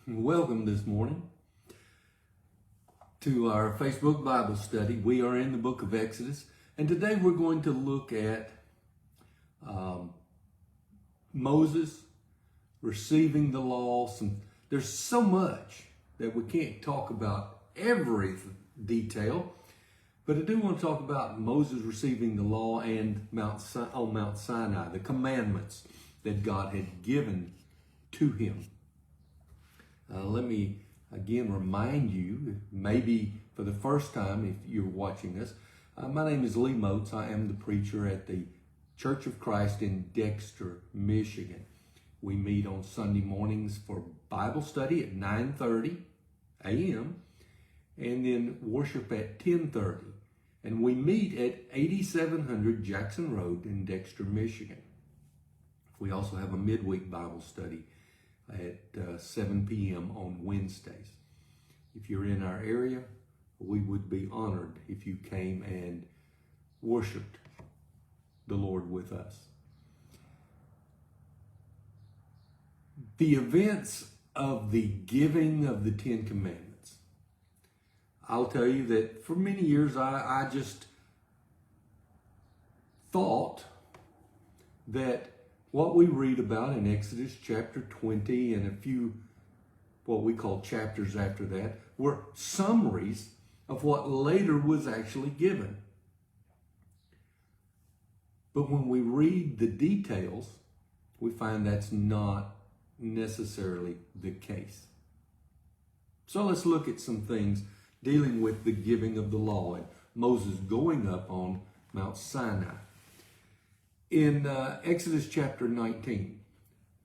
Welcome this morning to our Facebook Bible study. We are in the book of Exodus, and today we're going to look at Moses receiving the law. There's so much that we can't talk about every detail, but I do want to talk about Moses receiving the law and on Mount Sinai, the commandments that God had given to him. Let me again remind you, maybe for the first time if you're watching us, my name is Lee Moats. I am the preacher at the Church of Christ in Dexter, Michigan. We meet on Sunday mornings for Bible study at 9:30 a.m. and then worship at 10:30. And we meet at 8700 Jackson Road in Dexter, Michigan. We also have a midweek Bible study at 7 p.m. on Wednesdays. If you're in our area, we would be honored if you came and worshiped the Lord with us. The events of the giving of the Ten Commandments. I'll tell you that for many years I just thought that what we read about in Exodus chapter 20 and a few what we call chapters after that were summaries of what later was actually given. But when we read the details, we find that's not necessarily the case. So let's look at some things dealing with the giving of the law and Moses going up on Mount Sinai. In Exodus chapter 19,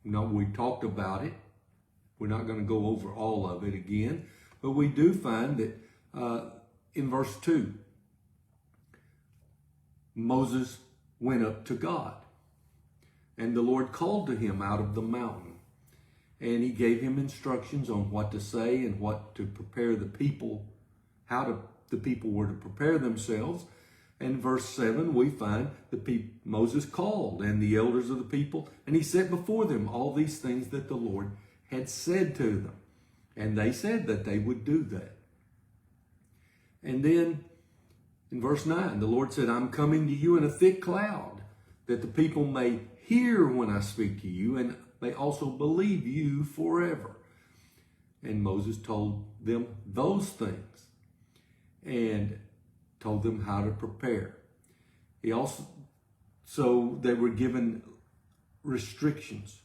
we talked about it. We're not going to go over all of it again, but we do find that in verse 2, Moses went up to God, and the Lord called to him out of the mountain, and he gave him instructions on what to say and what to prepare the people, the people were to prepare themselves. And verse 7, we find Moses called and the elders of the people, and he set before them all these things that the Lord had said to them. And they said that they would do that. And then in verse 9, the Lord said, I'm coming to you in a thick cloud, that the people may hear when I speak to you, and may also believe you forever. And Moses told them those things, and told them how to prepare. So they were given restrictions,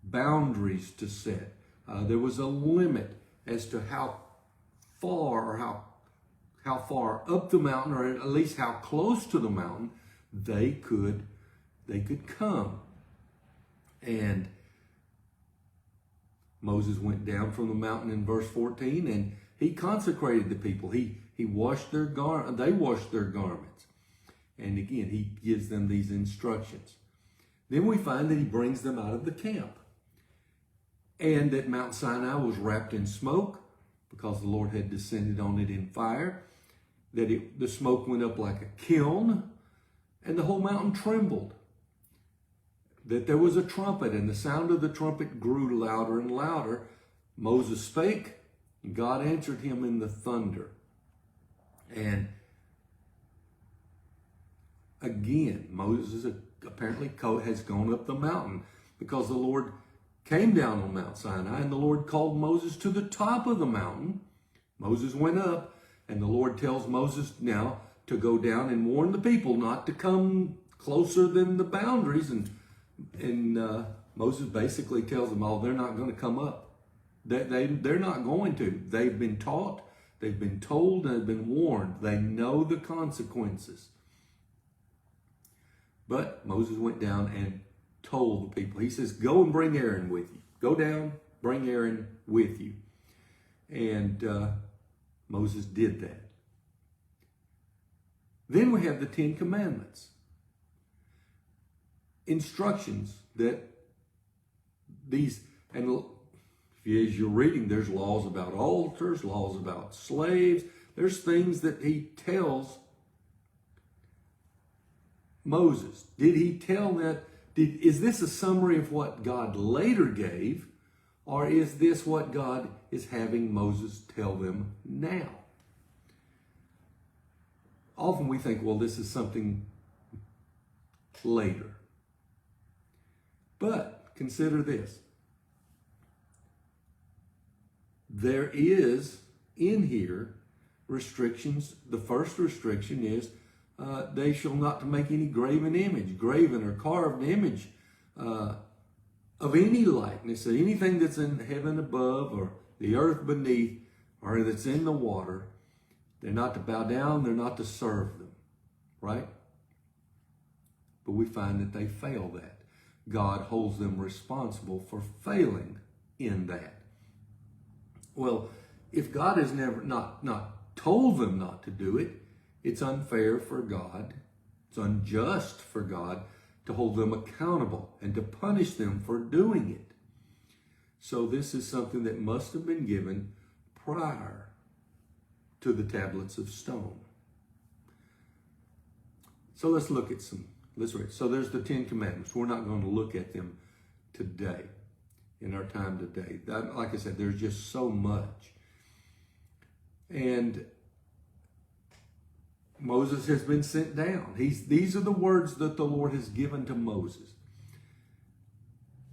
boundaries to set. There was a limit as to how far or how far up the mountain, or at least how close to the mountain they could come. And Moses went down from the mountain in verse 14, and he consecrated the people. They washed their garments. And again, he gives them these instructions. Then we find that he brings them out of the camp. And that Mount Sinai was wrapped in smoke because the Lord had descended on it in fire. That the smoke went up like a kiln, and the whole mountain trembled. That there was a trumpet, and the sound of the trumpet grew louder and louder. Moses spake, and God answered him in the thunder. And again, Moses apparently has gone up the mountain because the Lord came down on Mount Sinai, and the Lord called Moses to the top of the mountain. Moses went up, and the Lord tells Moses now to go down and warn the people not to come closer than the boundaries. And Moses basically tells them, they're not going to come up. They're not going to. They've been taught, they've been told, and they've been warned. They know the consequences. But Moses went down and told the people. He says, go and bring Aaron with you. Go down, bring Aaron with you. And Moses did that. Then we have the Ten Commandments. Instructions that these, and as you're reading, there's laws about altars, laws about slaves. There's things that he tells Moses. Did he tell that? Is this a summary of what God later gave? Or is this what God is having Moses tell them now? Often we think, well, this is something later. But consider this. There is in here restrictions. The first restriction is they shall not to make any graven image, graven or carved image of any likeness, of anything that's in heaven above or the earth beneath or that's in the water. They're not to bow down, they're not to serve them, right? But we find that they fail that. God holds them responsible for failing in that. Well, if God has never not told them not to do it, it's unfair for God, it's unjust for God to hold them accountable and to punish them for doing it. So this is something that must have been given prior to the tablets of stone. So let's look at let's read. So there's the 10 Commandments. We're not going to look at them today, in our time today. Like I said, there's just so much. And Moses has been sent down. These are the words that the Lord has given to Moses.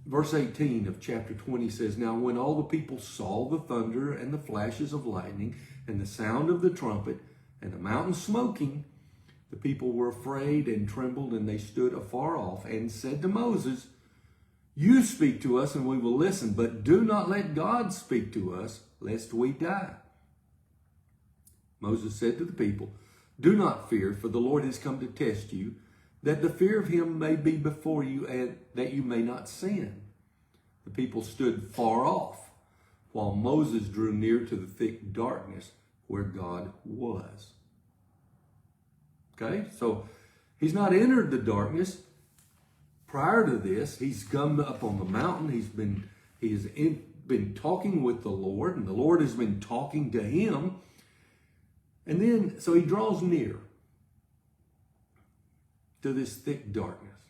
Verse 18 of chapter 20 says, Now when all the people saw the thunder and the flashes of lightning and the sound of the trumpet and the mountain smoking, the people were afraid and trembled, and they stood afar off and said to Moses, You speak to us and we will listen, but do not let God speak to us, lest we die. Moses said to the people, Do not fear, for the Lord has come to test you, that the fear of him may be before you, and that you may not sin. The people stood far off, while Moses drew near to the thick darkness where God was. Okay, so he's not entered the darkness. Prior to this, he's come up on the mountain. He's been talking with the Lord, and the Lord has been talking to him. And then, so he draws near to this thick darkness.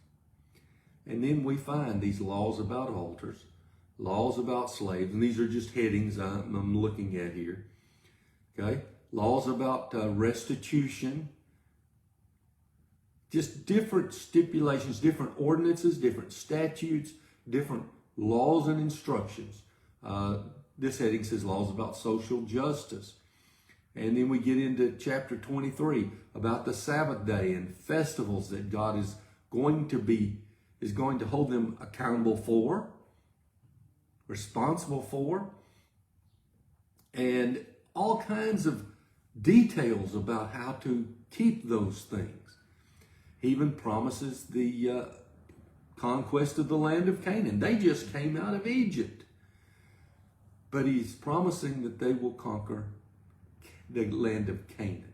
And then we find these laws about altars, laws about slaves, and these are just headings I'm looking at here. Okay, laws about restitution, just different stipulations, different ordinances, different statutes, different laws and instructions. This heading says laws about social justice. And then we get into chapter 23 about the Sabbath day and festivals that God is going to hold them accountable for, responsible for, and all kinds of details about how to keep those things. He even promises the conquest of the land of Canaan. They just came out of Egypt. But he's promising that they will conquer the land of Canaan.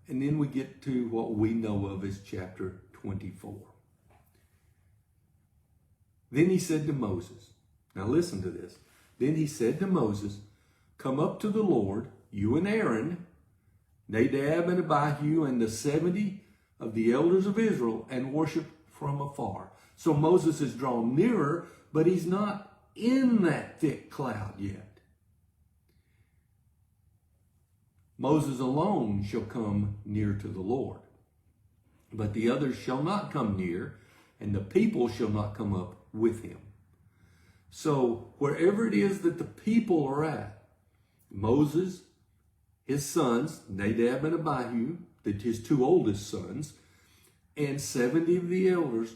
And then we get to what we know of as chapter 24. Then he said to Moses, now listen to this. Then he said to Moses, Come up to the Lord, you and Aaron, Nadab and Abihu, and the 70 of the elders of Israel, and worship from afar. So Moses is drawn nearer, but he's not in that thick cloud yet. Moses alone shall come near to the Lord, but the others shall not come near, and the people shall not come up with him. So wherever it is that the people are at, Moses, his sons, Nadab and Abihu, his two oldest sons, and 70 of the elders,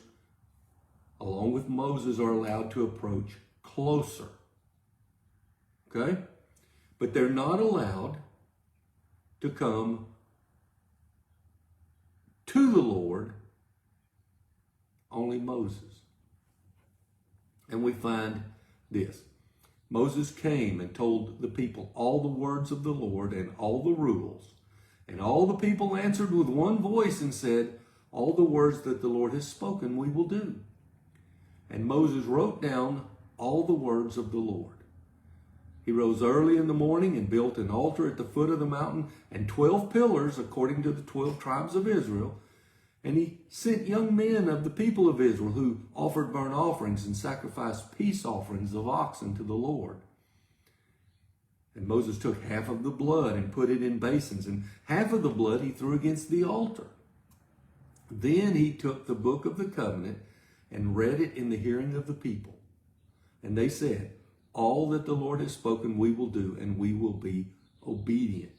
along with Moses, are allowed to approach closer. Okay? But they're not allowed to come to the Lord, only Moses. And we find this. Moses came and told the people all the words of the Lord and all the rules. And all the people answered with one voice and said, All the words that the Lord has spoken we will do. And Moses wrote down all the words of the Lord. He rose early in the morning and built an altar at the foot of the mountain and 12 pillars according to the 12 tribes of Israel. And he sent young men of the people of Israel who offered burnt offerings and sacrificed peace offerings of oxen to the Lord. And Moses took half of the blood and put it in basins, and half of the blood he threw against the altar. Then he took the book of the covenant and read it in the hearing of the people. And they said, all that the Lord has spoken we will do, and we will be obedient.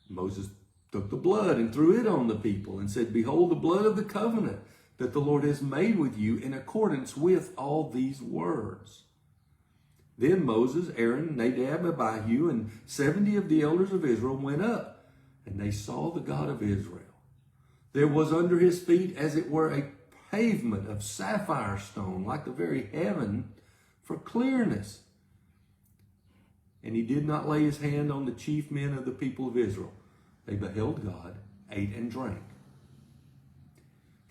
Moses took the blood and threw it on the people and said, behold the blood of the covenant that the Lord has made with you in accordance with all these words. Then Moses, Aaron, Nadab, Abihu, and 70 of the elders of Israel went up, and they saw the God of Israel. There was under his feet as it were a pavement of sapphire stone, like the very heaven, for clearness. And he did not lay his hand on the chief men of the people of Israel. They beheld God, ate and drank.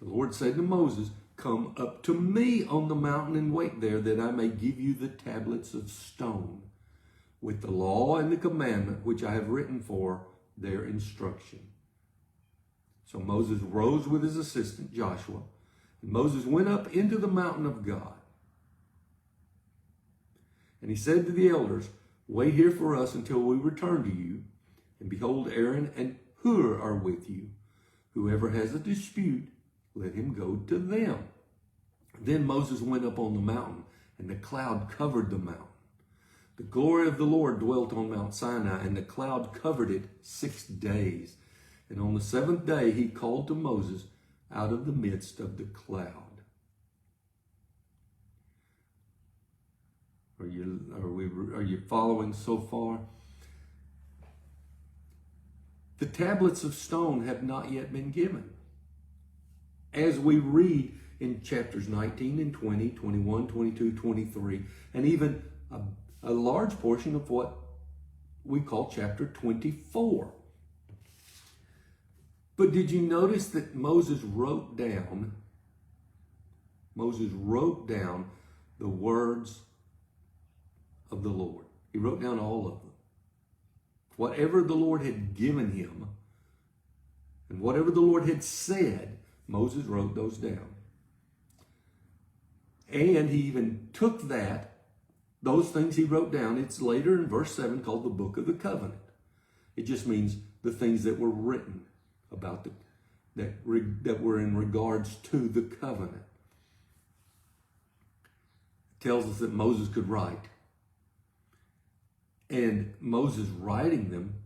The Lord said to Moses, come up to me on the mountain and wait there, that I may give you the tablets of stone with the law and the commandment which I have written for their instruction. So Moses rose with his assistant Joshua, and Moses went up into the mountain of God. And he said to the elders, wait here for us until we return to you. And behold, Aaron and Hur are with you. Whoever has a dispute, let him go to them. Then Moses went up on the mountain, and the cloud covered the mountain. The glory of the Lord dwelt on Mount Sinai, and the cloud covered it 6 days. And on the 7th day he called to Moses out of the midst of the cloud. Are you following so far? The tablets of stone have not yet been given. As we read in chapters 19 and 20, 21, 22, 23, and even a large portion of what we call chapter 24. But did you notice that Moses wrote down the words of the Lord? He wrote down all of them. Whatever the Lord had given him and whatever the Lord had said, Moses wrote those down. And he even took those things he wrote down. It's later in verse 7 called the book of the covenant. It just means the things that were written about that were in regards to the covenant. It tells us that Moses could write. And Moses writing them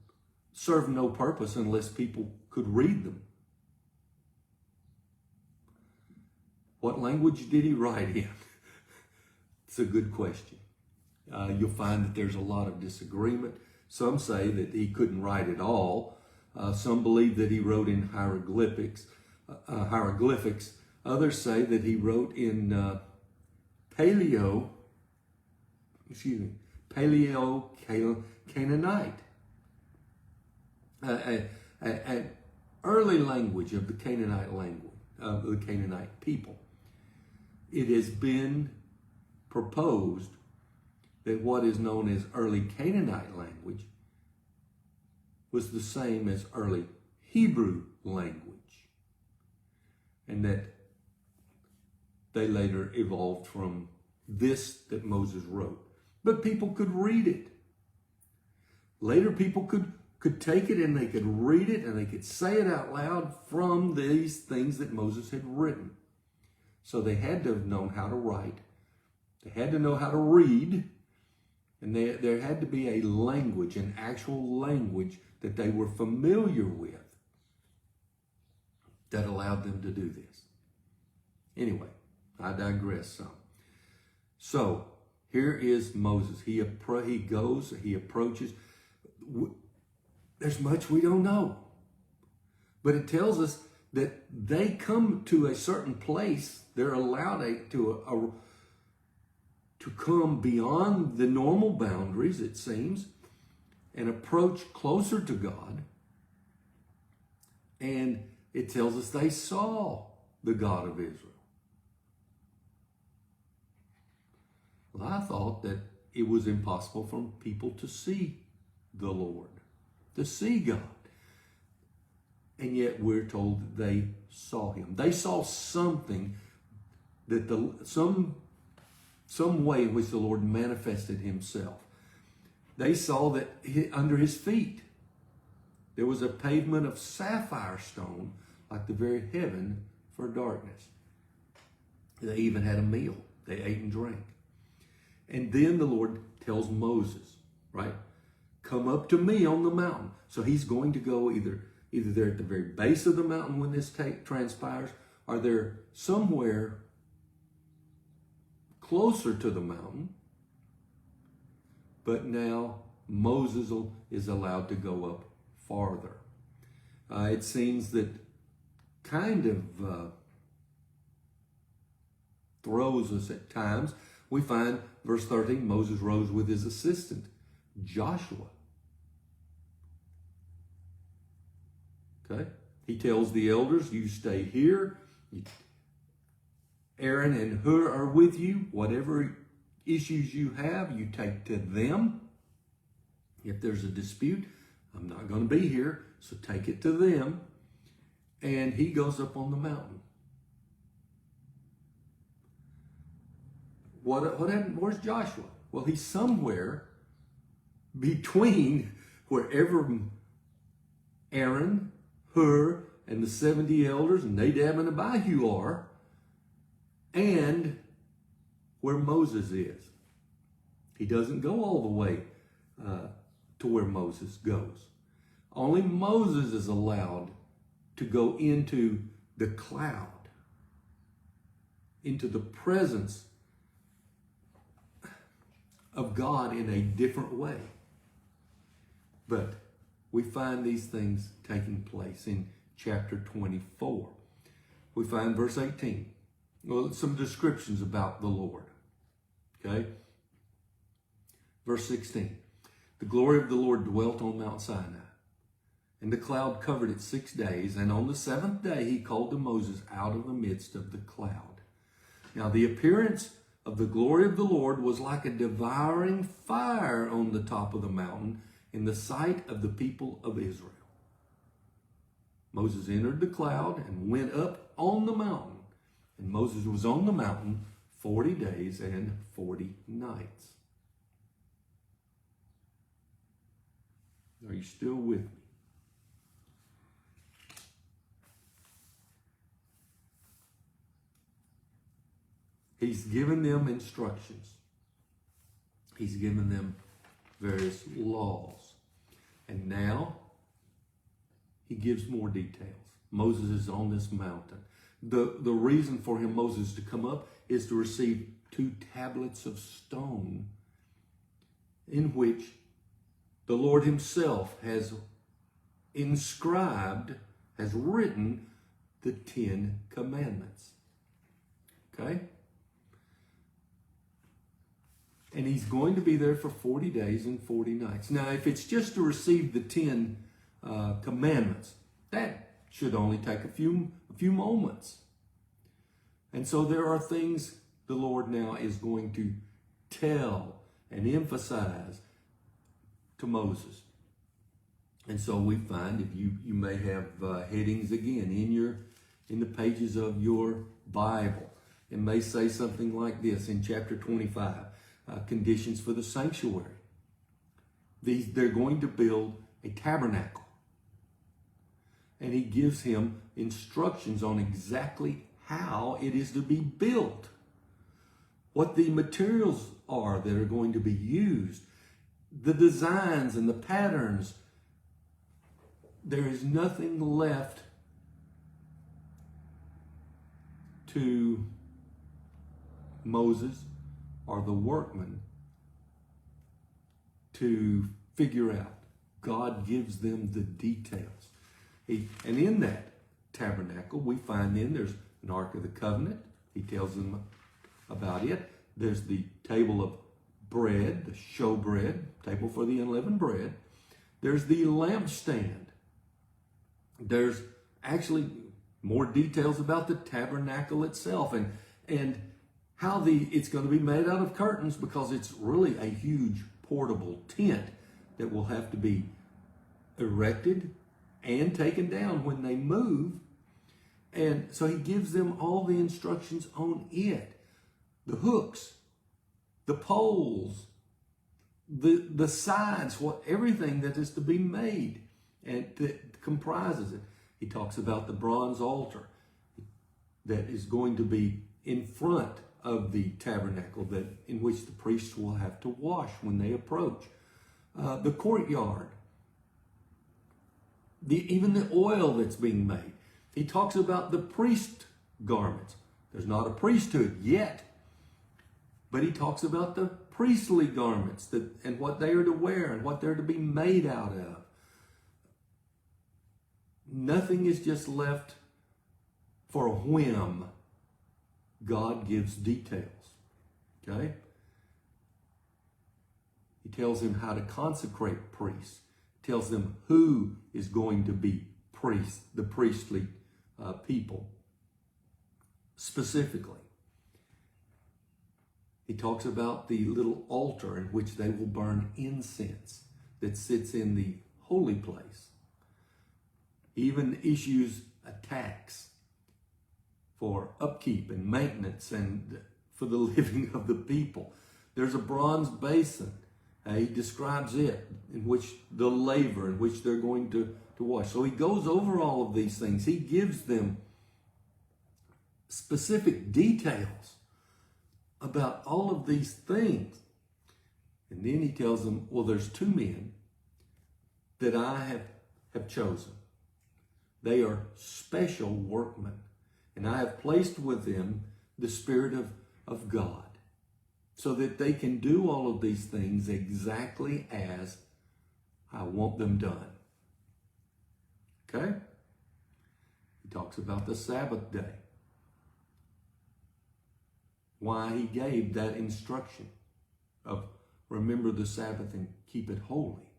served no purpose unless people could read them. What language did he write in? It's a good question. You'll find that there's a lot of disagreement. Some say that he couldn't write at all. Some believe that he wrote in hieroglyphics. Others say that he wrote in Paleo-Canaanite, an early language of the Canaanite language, of the Canaanite people. It has been proposed that what is known as early Canaanite language was the same as early Hebrew language, and that they later evolved from this that Moses wrote. But people could read it. Later people could take it and they could read it and they could say it out loud from these things that Moses had written. So they had to have known how to write. They had to know how to read. And there had to be a language, an actual language that they were familiar with that allowed them to do this. Anyway, I digress some. So here is Moses. He approaches. There's much we don't know. But it tells us that they come to a certain place. They're allowed to come beyond the normal boundaries, it seems, and approach closer to God. And it tells us they saw the God of Israel. Well, I thought that it was impossible for people to see the Lord, to see God. and yet we're told that they saw him. They saw something that some way in which the Lord manifested himself. They saw that under his feet there was a pavement of sapphire stone, like the very heaven for darkness. They even had a meal. They ate and drank. And then the Lord tells Moses, right, come up to me on the mountain. So he's going to go either they're at the very base of the mountain when this transpires, or they're somewhere closer to the mountain. But now Moses is allowed to go up farther. It seems that kind of throws us at times. We find, verse 13, Moses rose with his assistant, Joshua. Okay? He tells the elders, you stay here. Aaron and Hur are with you. Whatever issues you have, you take to them. If there's a dispute, I'm not going to be here, so take it to them. And he goes up on the mountain. What happened? Where's Joshua? Well, he's somewhere between wherever Aaron, Hur, and the 70 elders, Nadab and Abihu are, and where Moses is. He doesn't go all the way to where Moses goes. Only Moses is allowed to go into the cloud, into the presence of God in a different way. But we find these things taking place in chapter 24. We find verse 18. Well, some descriptions about the Lord. Okay? Verse 16. The glory of the Lord dwelt on Mount Sinai, and the cloud covered it 6 days, and on the seventh day he called to Moses out of the midst of the cloud. Now the appearance of the glory of the Lord was like a devouring fire on the top of the mountain in the sight of the people of Israel. Moses entered the cloud and went up on the mountain. And Moses was on the mountain 40 days and 40 nights. Are you still with me? He's given them instructions. He's given them various laws. And now he gives more details. Moses is on this mountain. The reason for Moses to come up is to receive 2 tablets of stone in which the Lord himself has inscribed, has written the 10 commandments. Okay? And he's going to be there for 40 days and 40 nights. Now, if it's just to receive the 10 commandments, that should only take a few moments. And so there are things the Lord now is going to tell and emphasize to Moses. And so we find, if you may have headings again in the pages of your Bible. It may say something like this in chapter 25. Conditions for the sanctuary. They're going to build a tabernacle. And he gives him instructions on exactly how it is to be built. What the materials are that are going to be used. The designs and the patterns. There is nothing left to Moses or the workmen to figure out. God gives them the details. And in that tabernacle, we find then there's an Ark of the Covenant. He tells them about it. There's the table of bread, the showbread, table for the unleavened bread. There's the lampstand. There's actually more details about the tabernacle itself and how it's going to be made out of curtains, because it's really a huge portable tent that will have to be erected and taken down when they move. And so he gives them all the instructions on it. The hooks, the poles, the sides, everything that is to be made and that comprises it. He talks about the bronze altar that is going to be in front of the tabernacle, in which the priests will have to wash when they approach. The courtyard, even the oil that's being made. He talks about the priest garments. There's not a priesthood yet, but he talks about the priestly garments and what they are to wear and what they're to be made out of. Nothing is just left for a whim. God gives details. Okay? He tells them how to consecrate priests. He tells them who is going to be priests, the priestly people, specifically. He talks about the little altar in which they will burn incense that sits in the holy place. He even issues a tax for upkeep and maintenance and for the living of the people. There's a bronze basin. He describes it, in which the laver in which they're going to wash. So he goes over all of these things. He gives them specific details about all of these things. And then he tells them, well, there's two men that I have chosen. They are special workmen. And I have placed with them the Spirit of God, so that they can do all of these things exactly as I want them done. Okay? He talks about the Sabbath day. Why he gave that instruction of remember the Sabbath and keep it holy.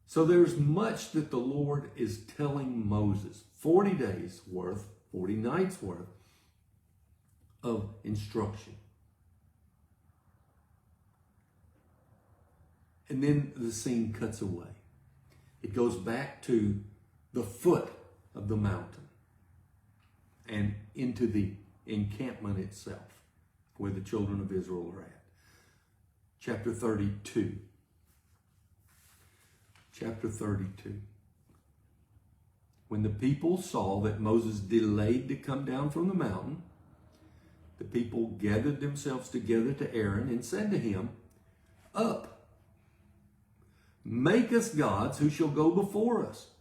So there's much that the Lord is telling Moses. 40 days worth, 40 nights worth of instruction. And then the scene cuts away. It goes back to the foot of the mountain and into the encampment itself, where the children of Israel are at. Chapter 32. Chapter 32. When the people saw that Moses delayed to come down from the mountain, the people gathered themselves together to Aaron and said to him, "Up, make us gods who shall go before us.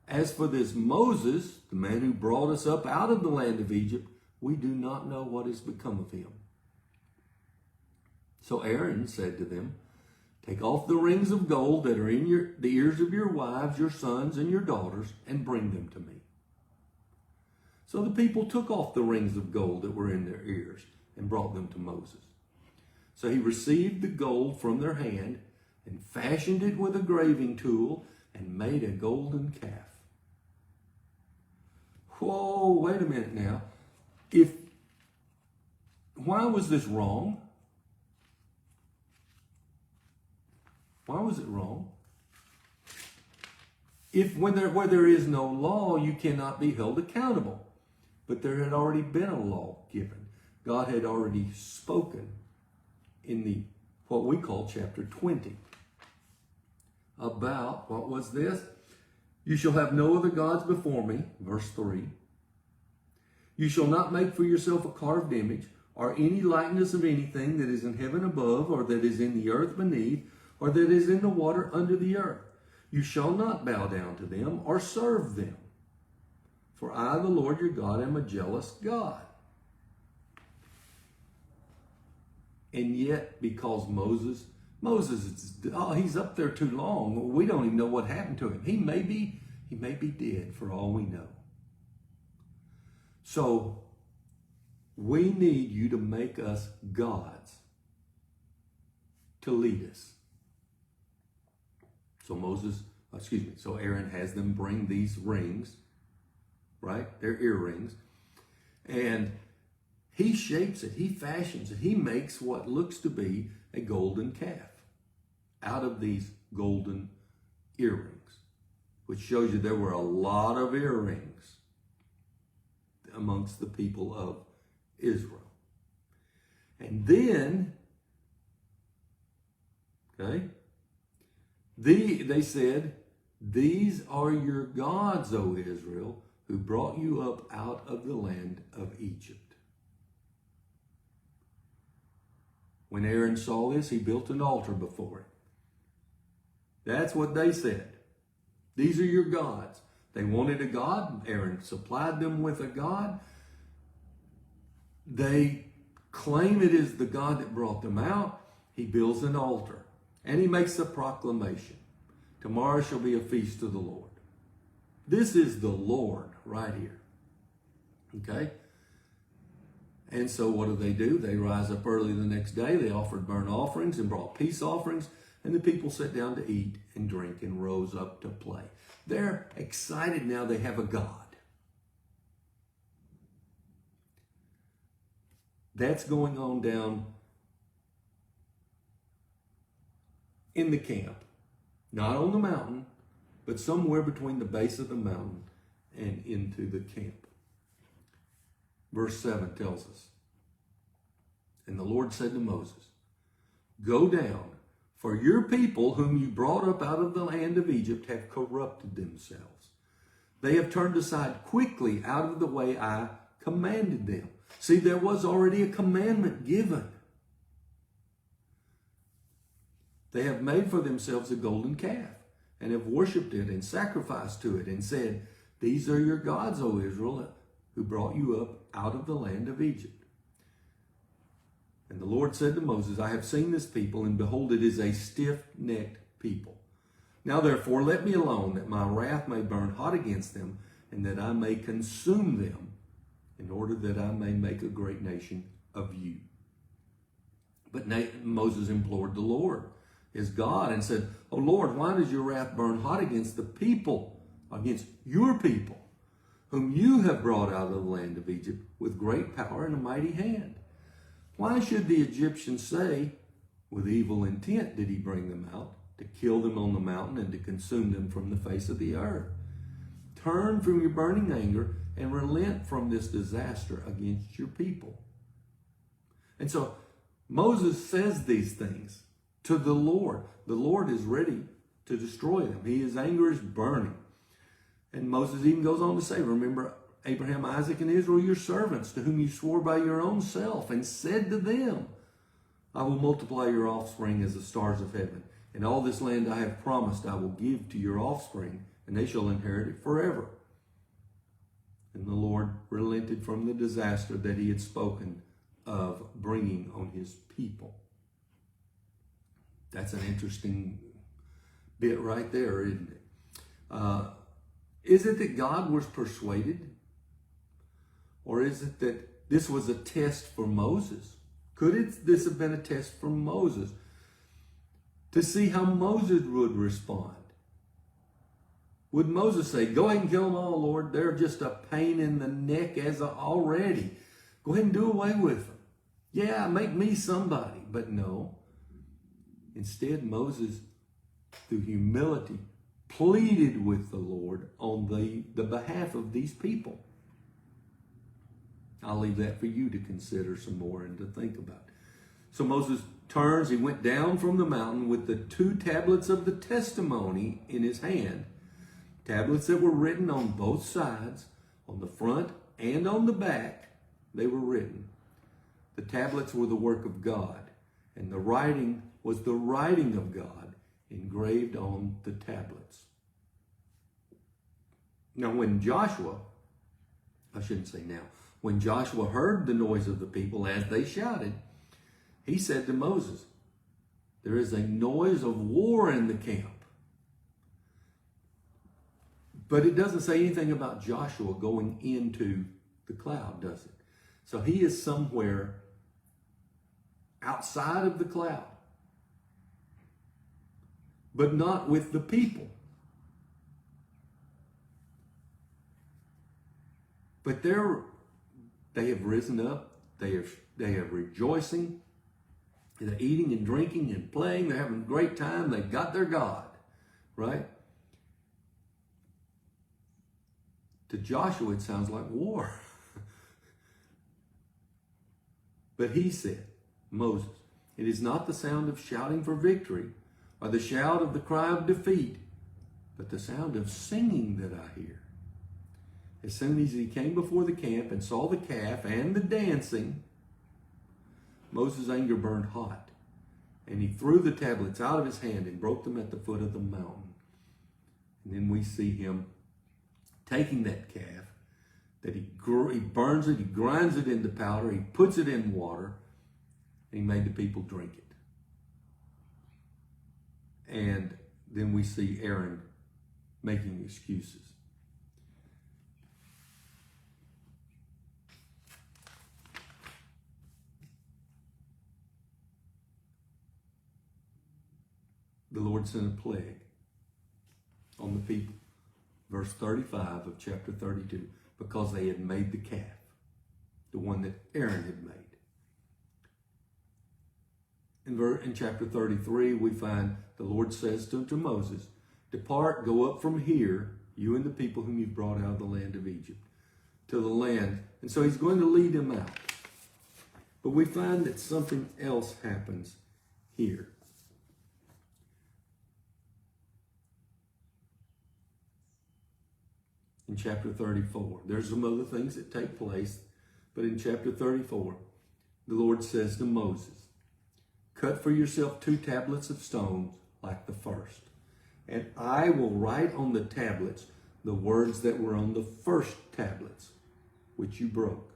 As for this Moses, the man who brought us up out of the land of Egypt, we do not know what has become of him." So Aaron said to them, "Take off the rings of gold that are in the ears of your wives, your sons, and your daughters, and bring them to me." So the people took off the rings of gold that were in their ears and brought them to Moses. So he received the gold from their hand and fashioned it with a graving tool and made a golden calf. Whoa, wait a minute now. Why was this wrong? Why was it wrong? Where there is no law, you cannot be held accountable. But there had already been a law given. God had already spoken in what we call chapter 20 about, what was this? "You shall have no other gods before me," verse 3. "You shall not make for yourself a carved image or any likeness of anything that is in heaven above or that is in the earth beneath or that is in the water under the earth. You shall not bow down to them or serve them. For I, the Lord your God, am a jealous God." And yet, because Moses he's up there too long. We don't even know what happened to him. He may be dead for all we know. So we need you to make us gods to lead us. So Aaron has them bring these rings, right? They're earrings. And he shapes it, he fashions it, he makes what looks to be a golden calf out of these golden earrings. which shows you there were a lot of earrings amongst the people of Israel. And then, okay, they said, "These are your gods, O Israel, who brought you up out of the land of Egypt." When Aaron saw this, he built an altar before it. That's what they said. These are your gods. They wanted a god. Aaron supplied them with a god. They claim it is the God that brought them out. He builds an altar and he makes a proclamation. Tomorrow shall be a feast to the Lord. This is the Lord right here. Okay? And so what do? They rise up early the next day. They offered burnt offerings and brought peace offerings. And the people sat down to eat and drink and rose up to play. They're excited now they have a God. That's going on down in the camp. Not on the mountain, but somewhere between the base of the mountain and into the camp. Verse 7 tells us, "And the Lord said to Moses, Go down, for your people whom you brought up out of the land of Egypt have corrupted themselves. They have turned aside quickly out of the way I commanded them." See, there was already a commandment given. They have made for themselves a golden calf and have worshipped it and sacrificed to it and said, "These are your gods, O Israel, who brought you up out of the land of Egypt." And the Lord said to Moses, "I have seen this people, and behold, it is a stiff-necked people. Now therefore let me alone, that my wrath may burn hot against them, and that I may consume them, in order that I may make a great nation of you." But Moses implored the Lord, his God, and said, "O Lord, why does your wrath burn hot against the people, against your people, whom you have brought out of the land of Egypt with great power and a mighty hand? Why should the Egyptians say, 'With evil intent did he bring them out, to kill them on the mountain and to consume them from the face of the earth'? Turn from your burning anger and relent from this disaster against your people." And so Moses says these things to the Lord. The Lord is ready to destroy them. His anger is burning. And Moses even goes on to say, "Remember Abraham, Isaac, and Israel, your servants, to whom you swore by your own self, and said to them, 'I will multiply your offspring as the stars of heaven, and all this land I have promised I will give to your offspring, and they shall inherit it forever.' And the Lord relented from the disaster that he had spoken of bringing on his people." That's an interesting bit right there, isn't it? Is it that God was persuaded? Or is it that this was a test for Moses? Could this have been a test for Moses? To see how Moses would respond. Would Moses say, "Go ahead and kill them all, Lord. They're just a pain in the neck as already. Go ahead and do away with them. Yeah, make me somebody." But no. Instead, Moses, through humility, pleaded with the Lord on the behalf of these people. I'll leave that for you to consider some more and to think about. So Moses turns, he went down from the mountain with the 2 tablets of the testimony in his hand. Tablets that were written on both sides, on the front and on the back, they were written. The tablets were the work of God, and the writing was the writing of God engraved on the tablets. Now when Joshua heard the noise of the people as they shouted, he said to Moses, "There is a noise of war in the camp." But it doesn't say anything about Joshua going into the cloud, does it? So he is somewhere outside of the cloud, but not with the people. But they have risen up. They are rejoicing. They're eating and drinking and playing. They're having a great time. They've got their God, right? To Joshua, it sounds like war. But he said, Moses, it is not the sound of shouting for victory or the shout of the cry of defeat, but the sound of singing that I hear. As soon as he came before the camp and saw the calf and the dancing, Moses' anger burned hot, and he threw the tablets out of his hand and broke them at the foot of the mountain. And then we see him taking that calf, that he burns it, he grinds it into powder, he puts it in water, and he made the people drink it. And then we see Aaron making excuses. The Lord sent a plague on the people. Verse 35 of chapter 32, because they had made the calf, the one that Aaron had made. In chapter 33, we find the Lord says to Moses, depart, go up from here, you and the people whom you've brought out of the land of Egypt, to the land. And so he's going to lead them out. But we find that something else happens here. In chapter 34, there's some other things that take place, but in chapter 34, the Lord says to Moses, cut for yourself 2 tablets of stones like the first, and I will write on the tablets the words that were on the first tablets, which you broke.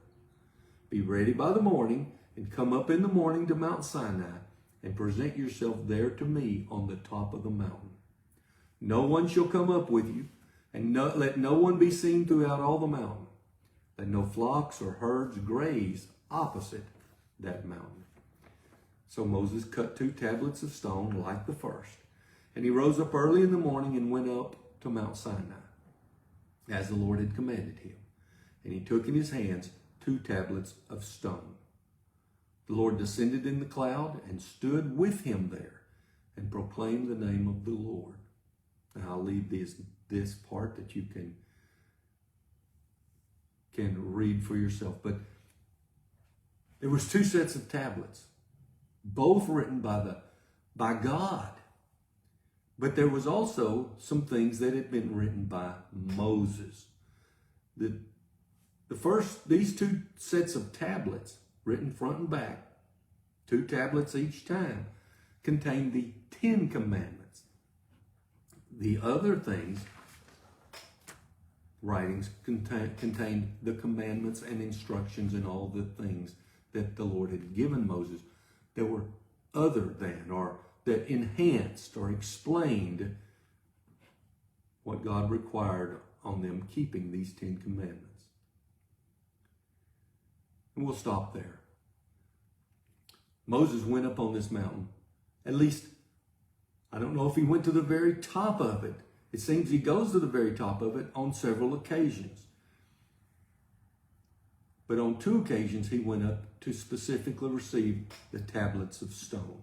Be ready by the morning, and come up in the morning to Mount Sinai, and present yourself there to me on the top of the mountain. No one shall come up with you, and let no one be seen throughout all the mountain. Let no flocks or herds graze opposite that mountain. So Moses cut 2 tablets of stone like the first, and he rose up early in the morning and went up to Mount Sinai, as the Lord had commanded him. And he took in his hands 2 tablets of stone. The Lord descended in the cloud and stood with him there and proclaimed the name of the Lord. Now I'll leave this part that you can read for yourself. But there was 2 sets of tablets, both written by God. But there was also some things that had been written by Moses. These 2 sets of tablets, written front and back, 2 tablets each time, contained the 10 commandments. The other writings contained the commandments and instructions and all the things that the Lord had given Moses that were other than, or that enhanced or explained what God required on them keeping these 10 commandments. And we'll stop there. Moses went up on this mountain. At least, I don't know if he went to the very top of it. It seems he goes to the very top of it on several occasions. But on 2 occasions, he went up to specifically receive the tablets of stone.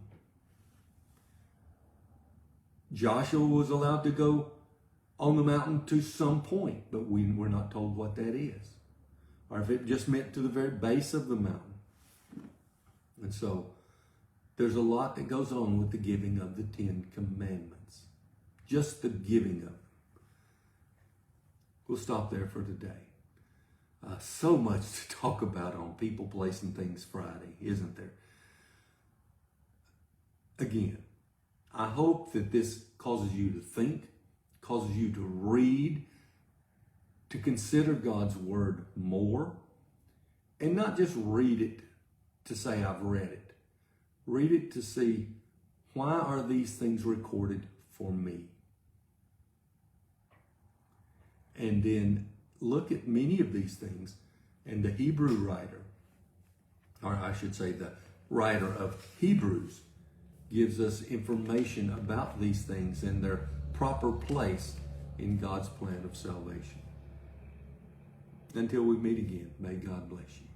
Joshua was allowed to go on the mountain to some point, but we're not told what that is, or if it just meant to the very base of the mountain. And so there's a lot that goes on with the giving of the 10 commandments. Just the giving of them. We'll stop there for today. So much to talk about on People, Place, and Things Friday, isn't there? Again, I hope that this causes you to think, causes you to read, to consider God's Word more, and not just read it to say I've read it. Read it to see, why are these things recorded for me? And then look at many of these things, and the Hebrew writer, or I should say the writer of Hebrews, gives us information about these things and their proper place in God's plan of salvation. Until we meet again, may God bless you.